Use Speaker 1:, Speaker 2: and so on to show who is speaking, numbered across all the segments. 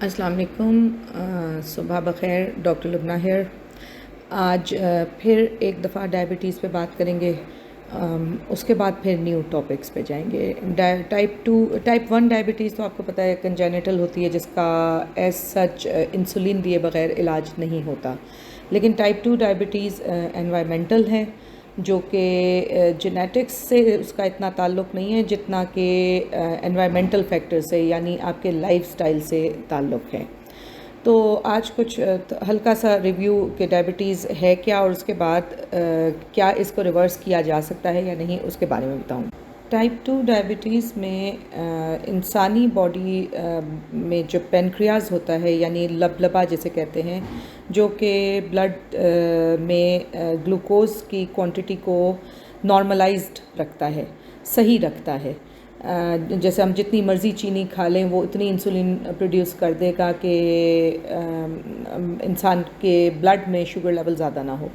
Speaker 1: अस्सलाम वालेकुम। सुबह बख़ैर। Doctor Lubna hair. आज फिर एक दफ़ा डायबिटीज़ पे बात करेंगे। उसके बाद फिर न्यू टॉपिक्स पे जाएंगे। टाइप 1 डायबिटीज़ तो आपको पता है कंजेनिटल होती है, जिसका एज सच इंसुलिन दिए बग़ैर इलाज नहीं होता। लेकिन टाइप 2 डायबिटीज़ एनवायरमेंटल है, जो कि जेनेटिक्स से उसका इतना ताल्लुक़ नहीं है जितना कि एनवायरमेंटल फैक्टर से, यानी आपके लाइफस्टाइल से ताल्लुक़ है। तो आज कुछ हल्का सा रिव्यू कि डायबिटीज़ है क्या, और उसके बाद क्या इसको रिवर्स किया जा सकता है या नहीं, उसके बारे में बताऊँ। टाइप 2 डायबिटीज़ में इंसानी बॉडी में जो पेनक्रियाज होता है, यानी लबलबा जिसे कहते हैं, जो कि ब्लड में ग्लूकोज़ की क्वांटिटी को नॉर्मलाइज्ड रखता है, सही रखता है। जैसे हम जितनी मर्ज़ी चीनी खा लें वो इतनी इंसुलिन प्रोड्यूस कर देगा कि इंसान के ब्लड में शुगर लेवल ज़्यादा ना हो।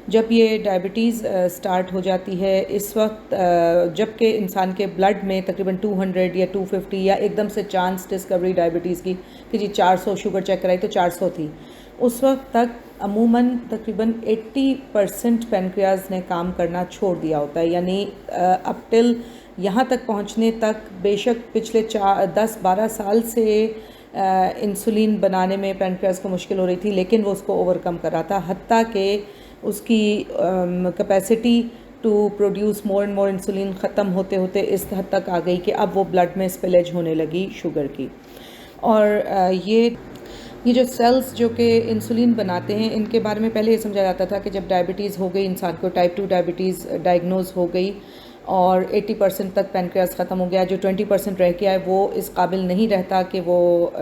Speaker 1: जब ये डायबिटीज़ स्टार्ट हो जाती है इस वक्त, जबकि इंसान के ब्लड में तकरीबन 200 या 250 या एकदम से चांस डिस्कवरी डायबिटीज़ की कि जी 400 शुगर चेक कराई तो 400 थी, उस वक्त तक अमूमन तकरीबन 80% पेनक्रियाज ने काम करना छोड़ दिया होता है। यानी अप टिल यहाँ तक पहुँचने तक बेशक पिछले 10-12 साल से इंसुलिन बनाने में पेनक्रियाज को मुश्किल हो रही थी, लेकिन वो उसको ओवरकम कर रहा था, हत्ता कि उसकी capacity to produce more and more insulin ख़त्म होते होते इस हद तक आ गई कि अब वो ब्लड में स्पिलेज होने लगी शुगर की। और ये जो सेल्स जो कि इंसुलिन बनाते हैं, इनके बारे में पहले ये समझा जाता था कि जब डायबिटीज़ हो गई, इंसान को टाइप 2 डायबिटीज़ डायग्नोज हो गई और 80% तक पेनक्रियाज ख़त्म हो गया, जो 20% रह गया है वो इस काबिल नहीं रहता कि वो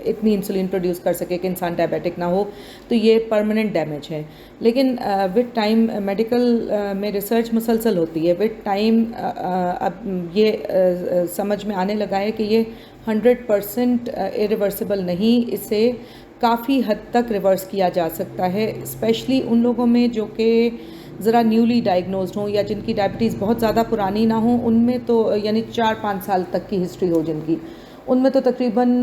Speaker 1: इतनी इंसुलिन प्रोड्यूस कर सके कि इंसान डायबिटिक ना हो, तो ये परमानेंट डैमेज है। लेकिन विद टाइम मेडिकल में रिसर्च मुसलसल होती है। विद टाइम अब ये समझ में आने लगा है कि ये 100% इरिवर्सिबल नहीं, इसे काफ़ी हद तक रिवर्स किया जा सकता है, स्पेशली उन लोगों में जो कि ज़रा न्यूली डायग्नोज्ड हों या जिनकी डायबिटीज़ बहुत ज़्यादा पुरानी ना हो। उनमें तो यानी 4-5 साल तक की हिस्ट्री हो जिनकी, उनमें तो तकरीबन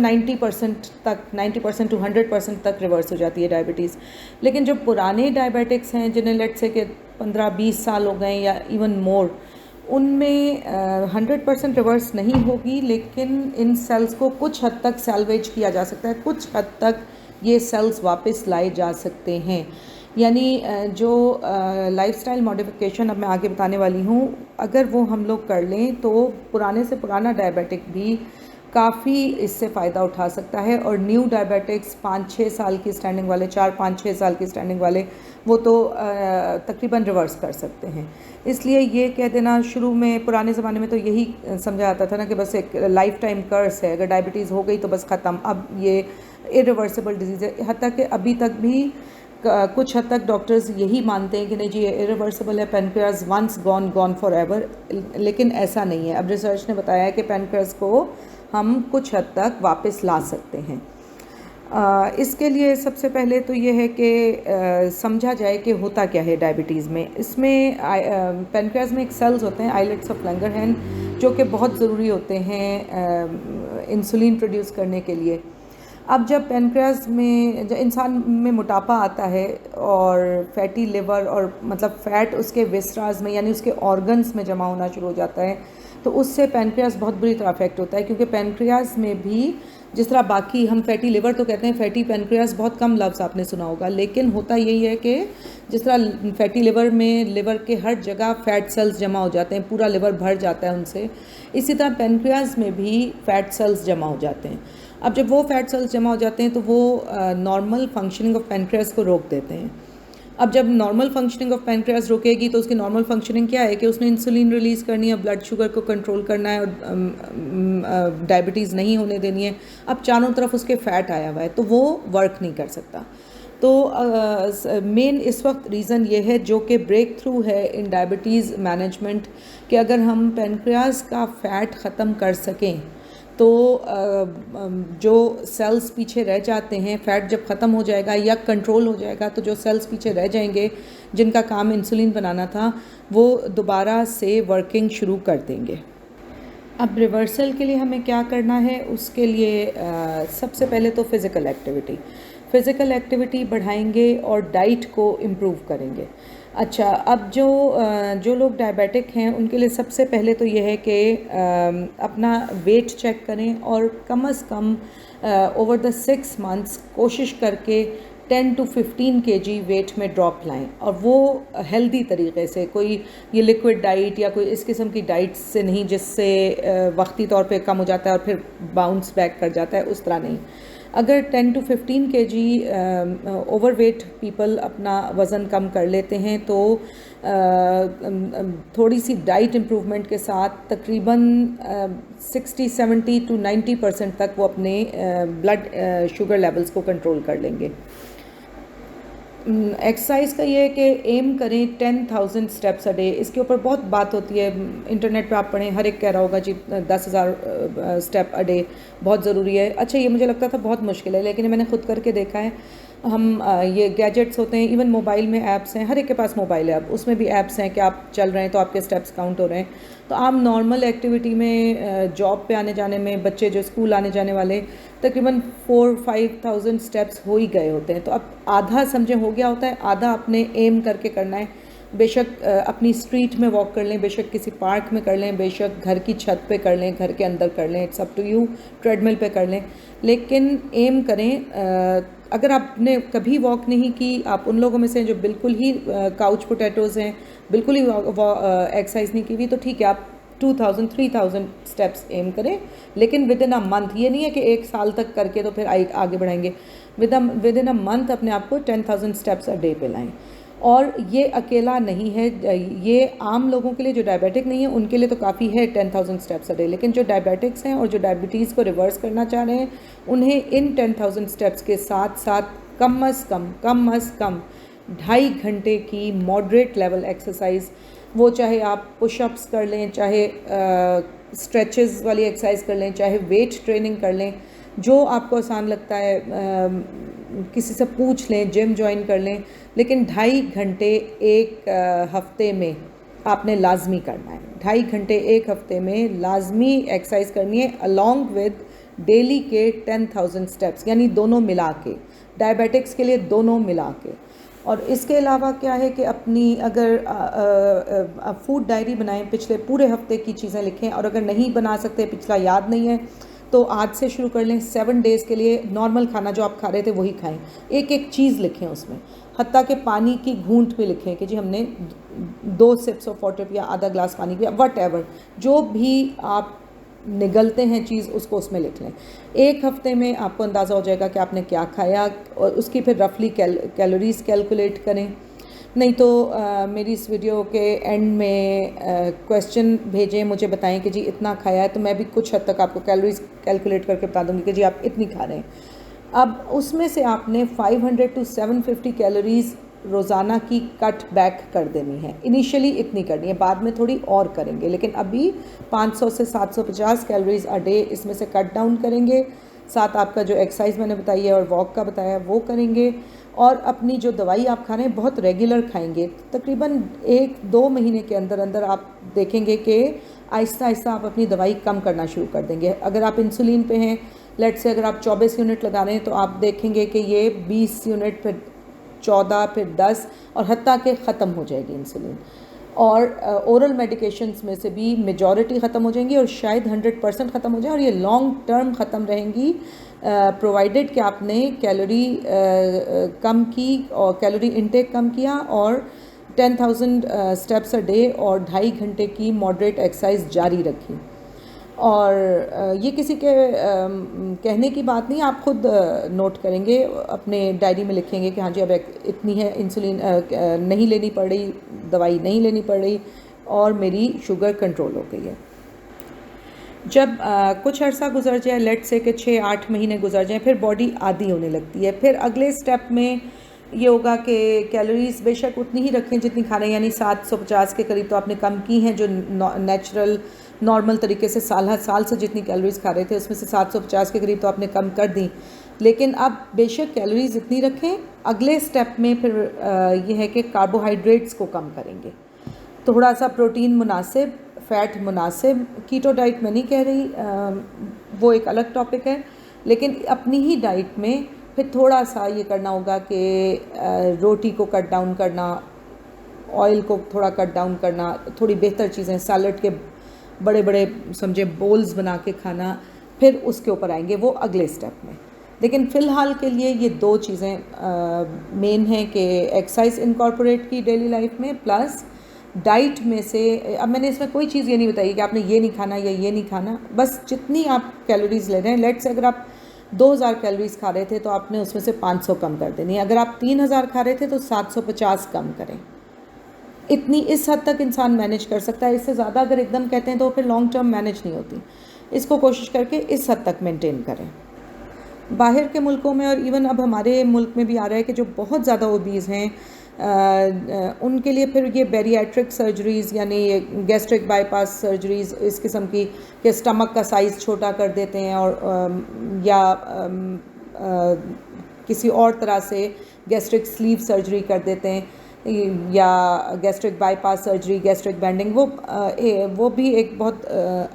Speaker 1: 90% टू 100% तक रिवर्स हो जाती है डायबिटीज़। लेकिन जो पुराने डायबिटिक्स हैं, जिन्हें लेट से कि 15-20 साल हो गए या इवन मोर, उनमें 100% रिवर्स नहीं होगी, लेकिन इन सेल्स को कुछ हद तक सैल्वेज किया जा सकता है, कुछ हद तक ये सेल्स वापस लाए जा सकते हैं। यानी जो लाइफस्टाइल मॉडिफिकेशन अब मैं आगे बताने वाली हूँ, अगर वो हम लोग कर लें तो पुराने से पुराना डायबिटिक भी काफ़ी इससे फ़ायदा उठा सकता है। और न्यू डायबिटिक्स 5-6 साल की स्टैंडिंग वाले, 4-5-6 साल की स्टैंडिंग वाले, वो तो तकरीबन रिवर्स कर सकते हैं। इसलिए ये कह देना, शुरू में पुराने ज़माने में तो यही समझा जाता था ना कि बस एक लाइफ टाइम कर्स है, अगर डायबिटीज़ हो गई तो बस ख़त्म, अब ये इरिवर्सिबल डिजीज़ है। हत्ता कि अभी तक भी कुछ हद तक डॉक्टर्स यही मानते हैं कि नहीं जी ये इरिवर्सिबल है, pancreas once gone for ever. लेकिन ऐसा नहीं है। अब रिसर्च ने बताया है कि पेनक्रियाज को हम कुछ हद तक वापस ला सकते हैं। इसके लिए सबसे पहले तो ये है कि समझा जाए कि होता क्या है डायबिटीज़ में। इसमें पेनक्रियाज में एक सेल्स होते हैं, आइलेट्स ऑफ लैंगरहैंस, जो कि बहुत ज़रूरी होते हैं इंसुलिन प्रोड्यूस करने के लिए। अब जब पेनक्रियाज में, जब इंसान में मोटापा आता है और फैटी लिवर और मतलब फ़ैट उसके विसराज में यानी उसके ऑर्गन्स में जमा होना शुरू हो जाता है, तो उससे पेनक्रियाज बहुत बुरी तरह अफेक्ट होता है। क्योंकि पेनक्रियाज में भी जिस तरह बाकी हम फैटी लिवर तो कहते हैं, फैटी पेनक्रियाज बहुत कम लफ्ज़ आपने सुना होगा, लेकिन होता यही है कि जिस तरह फैटी लिवर में लिवर के हर जगह फ़ैट सेल्स जमा हो जाते हैं, पूरा लिवर भर जाता है उनसे, इसी तरह पेनक्रियाज में भी फ़ैट सेल्स जमा हो जाते हैं। अब जब वो फैट सेल्स जमा हो जाते हैं तो वो नॉर्मल फंक्शनिंग ऑफ पेनक्रियाज को रोक देते हैं। अब जब नॉर्मल फंक्शनिंग ऑफ पेनक्रियाज रोकेगी तो उसकी नॉर्मल फंक्शनिंग क्या है कि उसने इंसुलिन रिलीज़ करनी है, ब्लड शुगर को कंट्रोल करना है और डायबिटीज़ नहीं होने देनी है। अब चारों तरफ उसके फ़ैट आया हुआ है तो वो वर्क नहीं कर सकता। तो मेन इस वक्त रीज़न ये है, जो कि ब्रेक थ्रू है इन डायबिटीज़ मैनेजमेंट, कि अगर हम पेनक्रियाज का फ़ैट ख़त्म कर सकें तो जो सेल्स पीछे रह जाते हैं, फ़ैट जब ख़त्म हो जाएगा या कंट्रोल हो जाएगा, तो जो सेल्स पीछे रह जाएंगे जिनका काम इंसुलिन बनाना था, वो दोबारा से वर्किंग शुरू कर देंगे। अब रिवर्सल के लिए हमें क्या करना है, उसके लिए सबसे पहले तो फ़िज़िकल एक्टिविटी बढ़ाएंगे और डाइट को इम्प्रूव करेंगे। अच्छा, अब जो लोग डायबिटिक हैं उनके लिए सबसे पहले तो ये है कि अपना वेट चेक करें और कम से कम ओवर द 6 मंथ्स कोशिश करके 10 to 15 kg वेट में ड्रॉप लाएं, और वो हेल्दी तरीके से, कोई ये लिक्विड डाइट या कोई इस किस्म की डाइट से नहीं जिससे वक्ती तौर पे कम हो जाता है और फिर बाउंस बैक कर जाता है, उस तरह नहीं। अगर 10 to 15 kg ओवरवेट पीपल अपना वज़न कम कर लेते हैं तो थोड़ी सी डाइट इम्प्रूवमेंट के साथ तकरीबन 60-70 to 90% तक वो अपने ब्लड शुगर लेवल्स को कंट्रोल कर लेंगे। एक्सरसाइज का ये है कि एम करें 10,000 स्टेप्स अ डे। इसके ऊपर बहुत बात होती है, इंटरनेट पे आप पढ़ें, हर एक कह रहा होगा जी 10,000 स्टेप अ डे बहुत ज़रूरी है। अच्छा, ये मुझे लगता था बहुत मुश्किल है, लेकिन मैंने खुद करके देखा है। हम ये गैजेट्स होते हैं, इवन मोबाइल में ऐप्स हैं, हर एक के पास मोबाइल है अब, उसमें भी ऐप्स हैं कि आप चल रहे हैं तो आपके स्टेप्स काउंट हो रहे हैं। तो आप नॉर्मल एक्टिविटी में, जॉब पे आने जाने में, बच्चे जो स्कूल आने जाने वाले, तकरीबन 4-5,000 स्टेप्स हो ही गए होते हैं। तो अब आधा समझे हो गया होता है, आधा अपने एम करके करना है। बेशक अपनी स्ट्रीट में वॉक कर लें, बेशक किसी पार्क में कर लें, बेशक घर की छत पे कर लें, घर के अंदर कर लें, it's up to you, treadmill पे कर लें, लेकिन एम करें। अगर आपने कभी वॉक नहीं की, आप उन लोगों में से जो बिल्कुल ही काउच पोटैटोज़ हैं, बिल्कुल ही एक्सरसाइज नहीं की हुई, तो ठीक है, आप 2,000-3,000 स्टेप्स एम करें, लेकिन विद इन अ मंथ। ये नहीं है कि 1 साल तक करके तो फिर आगे बढ़ाएंगे। विद इन अ मंथ अपने आप को 10,000 स्टेप्स अ डे पे लाएँ। और ये अकेला नहीं है, ये आम लोगों के लिए जो डायबिटिक नहीं है उनके लिए तो काफ़ी है 10,000 स्टेप्स अ डे, लेकिन जो डायबिटिक्स हैं और जो डायबिटीज़ को रिवर्स करना चाह रहे हैं, उन्हें इन 10,000 स्टेप्स के साथ साथ कम अज़ कम 2.5 घंटे की मॉडरेट लेवल एक्सरसाइज, वो चाहे आप पुशअप्स कर लें, चाहे स्ट्रेचेस वाली एक्सरसाइज कर लें, चाहे वेट ट्रेनिंग कर लें, जो आपको आसान लगता है, किसी से पूछ लें, जिम ज्वाइन कर लें, लेकिन 2.5 घंटे एक हफ्ते में आपने लाजमी करना है। 2.5 घंटे एक हफ्ते में लाजमी एक्सरसाइज करनी है, अलॉन्ग विद डेली के 10,000 स्टेप्स, यानी दोनों मिला के, डायबिटिक्स के लिए दोनों मिला के। और इसके अलावा क्या है कि अपनी अगर फूड डायरी बनाएं, पिछले पूरे हफ्ते की चीज़ें लिखें, और अगर नहीं बना सकते, पिछला याद नहीं है, तो आज से शुरू कर लें। 7 डेज़ के लिए नॉर्मल खाना जो आप खा रहे थे वही खाएं, एक एक चीज़ लिखें उसमें, हत्ता के पानी की घूंट भी लिखें कि जी हमने 2 सिप्स ऑफ वाटर पिया, आधा ग्लास पानी पिया, वट एवर, जो भी आप निगलते हैं चीज़ उसको उसमें लिख लें। एक हफ्ते में आपको अंदाज़ा हो जाएगा कि आपने क्या खाया, और उसकी फिर रफली कैलोरीज कैलकुलेट करें। नहीं तो मेरी इस वीडियो के एंड में क्वेश्चन भेजें, मुझे बताएं कि जी इतना खाया है, तो मैं भी कुछ हद तक आपको कैलोरीज कैलकुलेट करके बता दूंगी कि जी आप इतनी खा रहे हैं। अब उसमें से आपने 500 to 750 कैलोरीज रोज़ाना की कट बैक कर देनी है। इनिशियली इतनी करनी है, बाद में थोड़ी और करेंगे, लेकिन अभी 500 से 750 कैलोरीज अ डे इसमें से कट डाउन करेंगे। साथ आपका जो एक्सरसाइज मैंने बताई है और वॉक का बताया वो करेंगे, और अपनी जो दवाई आप खा रहे हैं बहुत रेगुलर खाएंगे। तकरीबन 1-2 महीने के अंदर अंदर आप देखेंगे कि आहिस्ता आहिस्ता आप अपनी दवाई कम करना शुरू कर देंगे। अगर आप इंसुलिन पे हैं, लेट से अगर आप 24 यूनिट लगा रहे हैं, तो आप देखेंगे कि ये 20 यूनिट, फिर 14, फिर 10, और हत्ता के ख़त्म हो जाएगी इंसुलिन। और ओरल मेडिकेशंस में से भी मेजॉरिटी ख़त्म हो जाएंगी, और शायद 100% ख़त्म हो जाए, और ये लॉन्ग टर्म ख़त्म रहेंगी, प्रोवाइडेड कि आपने कैलोरी कम की और कैलोरी इनटेक कम किया, और 10,000 स्टेप्स अ डे और 2.5 घंटे की मॉडरेट एक्सरसाइज जारी रखी। और ये किसी के कहने की बात नहीं, आप खुद नोट करेंगे, अपने डायरी में लिखेंगे कि हाँ जी अब इतनी है, इंसुलिन नहीं लेनी पड़ रही, दवाई नहीं लेनी पड़ रही, और मेरी शुगर कंट्रोल हो गई है। जब कुछ अर्सा गुजर जाए, लेट से कि 6-8 महीने गुजर जाएं, फिर बॉडी आदी होने लगती है। फिर अगले स्टेप में ये होगा कि कैलोरीज बेशक उतनी ही रखें जितनी खा रहे हैं, यानी 750 के करीब तो आपने कम की हैं, जो नेचुरल नॉर्मल तरीके से साल से जितनी कैलोरीज खा रहे थे उसमें से 750 के करीब तो आपने कम कर दी। लेकिन अब बेशक कैलोरीज इतनी रखें, अगले स्टेप में फिर ये है कि कार्बोहाइड्रेट्स को कम करेंगे, थोड़ा सा प्रोटीन मुनासिब, फ़ैट मुनासिब, कीटो डाइट मैं नहीं कह रही, वो एक अलग टॉपिक है, लेकिन अपनी ही डाइट में फिर थोड़ा सा ये करना होगा कि रोटी को कट डाउन करना, ऑयल को थोड़ा कट डाउन करना, थोड़ी बेहतर चीज़ें, सैलड के बड़े बड़े समझे बोल्स बना के खाना, फिर उसके ऊपर आएंगे वो अगले स्टेप में। लेकिन फ़िलहाल के लिए ये 2 चीज़ें मेन हैं कि एक्सरसाइज इनकॉर्पोरेट की डेली लाइफ में, प्लस डाइट में से अब मैंने इसमें कोई चीज़ ये नहीं बताई कि आपने ये नहीं खाना या ये नहीं खाना, बस जितनी आप कैलोरीज़ ले रहे हैं, लेट्स से अगर आप 2000 कैलोरीज़ खा रहे थे तो आपने उसमें से 500 कम कर देनी, अगर आप 3000 खा रहे थे तो 750 कम करें। इतनी इस हद तक इंसान मैनेज कर सकता है, इससे ज़्यादा अगर एकदम कहते हैं तो फिर लॉन्ग टर्म मैनेज नहीं होती। इसको कोशिश करके इस हद तक मेंटेन करें। बाहर के मुल्कों में और इवन अब हमारे मुल्क में भी आ रहा है कि जो बहुत ज़्यादा ओबीज़ हैं उनके लिए फिर ये बैरिएट्रिक सर्जरीज़ यानी गैस्ट्रिक बाईपास सर्जरीज़ इस किस्म की, कि स्टमक का साइज़ छोटा कर देते हैं और या किसी और तरह से गैस्ट्रिक स्लीव सर्जरी कर देते हैं या gastric bypass surgery, gastric banding, वो भी एक बहुत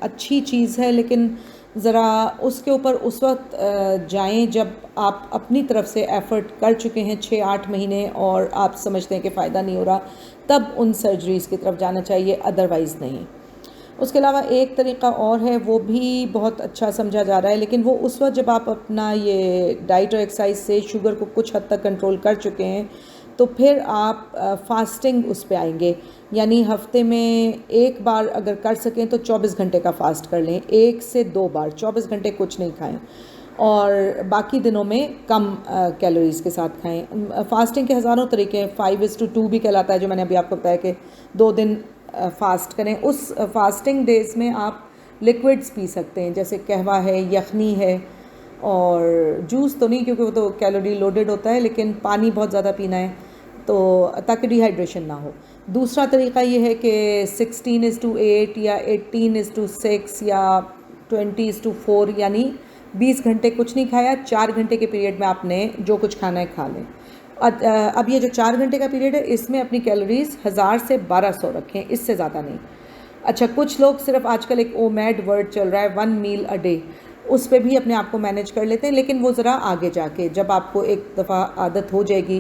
Speaker 1: अच्छी चीज़ है, लेकिन ज़रा उसके ऊपर उस वक्त जाएं जब आप अपनी तरफ से एफ़र्ट कर चुके हैं 6-8 महीने और आप समझते हैं कि फ़ायदा नहीं हो रहा, तब उन सर्जरीज़ की तरफ जाना चाहिए, अदरवाइज़ नहीं। उसके अलावा एक तरीक़ा और है, वो भी बहुत अच्छा समझा जा रहा है, लेकिन वो उस वक्त जब आप अपना ये डाइट और एक्सरसाइज से शुगर को कुछ हद तक कंट्रोल कर चुके हैं, तो फिर आप फास्टिंग उस पे आएंगे, यानी हफ्ते में एक बार अगर कर सकें तो 24 घंटे का फ़ास्ट कर लें, 1 से 2 बार, 24 घंटे कुछ नहीं खाएं और बाकी दिनों में कम कैलोरीज़ के साथ खाएं। फास्टिंग के हज़ारों तरीके हैं, 5:2 भी कहलाता है, जो मैंने अभी आपको बताया कि 2 दिन फ़ास्ट करें। उस फास्टिंग डेज़ में आप लिक्विड्स पी सकते हैं, जैसे कहवा है, यखनी है, और जूस तो नहीं क्योंकि वो तो कैलोरी लोडेड होता है, लेकिन पानी बहुत ज़्यादा पीना है तो ताकि डिहाइड्रेशन ना हो। दूसरा तरीक़ा ये है कि 16:8 या 18:6 या 20:4, यानी 20 घंटे कुछ नहीं खाया, 4 घंटे के पीरियड में आपने जो कुछ खाना है खा लें। अब ये जो 4 घंटे का पीरियड है, इसमें अपनी कैलोरीज़ 1000 से 1200 रखें, इससे ज़्यादा नहीं। अच्छा, कुछ लोग सिर्फ आजकल एक ओमैड वर्ड चल रहा है 1 मील अ डे, उस पे भी अपने आप को मैनेज कर लेते हैं, लेकिन वो ज़रा आगे जाके जब आपको एक दफ़ा आदत हो जाएगी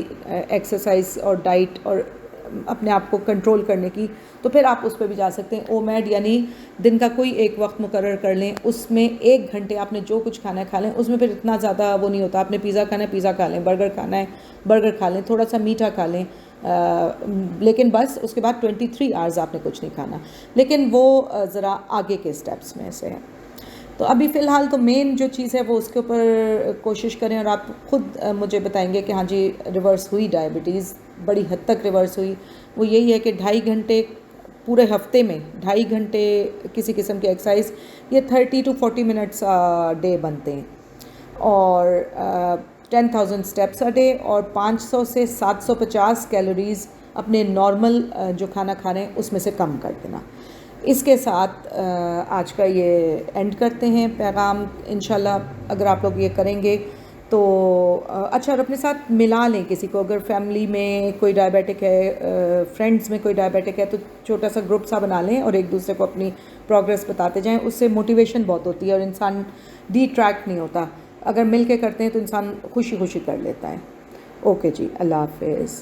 Speaker 1: एक्सरसाइज और डाइट और अपने आप को कंट्रोल करने की, तो फिर आप उस पर भी जा सकते हैं। ओमैड यानी दिन का कोई एक वक्त मुकर्रर कर लें, उसमें 1 घंटे आपने जो कुछ खाना है खा लें, उसमें फिर इतना ज़्यादा वो नहीं होता। आपने पिज़्ज़ा खाना है पिज़्ज़ा खा लें, बर्गर खाना है बर्गर खा लें, थोड़ा सा मीठा खा लें, लेकिन बस उसके बाद 23 आवर्स आपने कुछ नहीं खाना, लेकिन वो ज़रा आगे के स्टेप्स में से है। तो अभी फ़िलहाल तो मेन जो चीज़ है वो उसके ऊपर कोशिश करें, और आप ख़ुद मुझे बताएंगे कि हाँ जी रिवर्स हुई डायबिटीज़, बड़ी हद तक रिवर्स हुई। वो यही है कि 2.5 घंटे पूरे हफ्ते में 2.5 घंटे किसी किस्म की एक्सरसाइज, ये 30 to 40 मिनट्स डे बनते हैं, और 10,000 स्टेप्स अ डे, और 500 से 750 कैलोरीज़ अपने नॉर्मल जो खाना खा रहे हैं उसमें से कम कर देना। इसके साथ आज का ये एंड करते हैं पैगाम। इंशाल्लाह अगर आप लोग ये करेंगे तो अच्छा, और अपने साथ मिला लें किसी को, अगर फैमिली में कोई डायबिटिक है, फ्रेंड्स में कोई डायबिटिक है, तो छोटा सा ग्रुप सा बना लें और एक दूसरे को अपनी प्रोग्रेस बताते जाएं। उससे मोटिवेशन बहुत होती है और इंसान डिट्रैक्ट नहीं होता। अगर मिल के करते हैं तो इंसान खुशी खुशी कर लेता है। ओके जी, अल्लाह हाफिज़।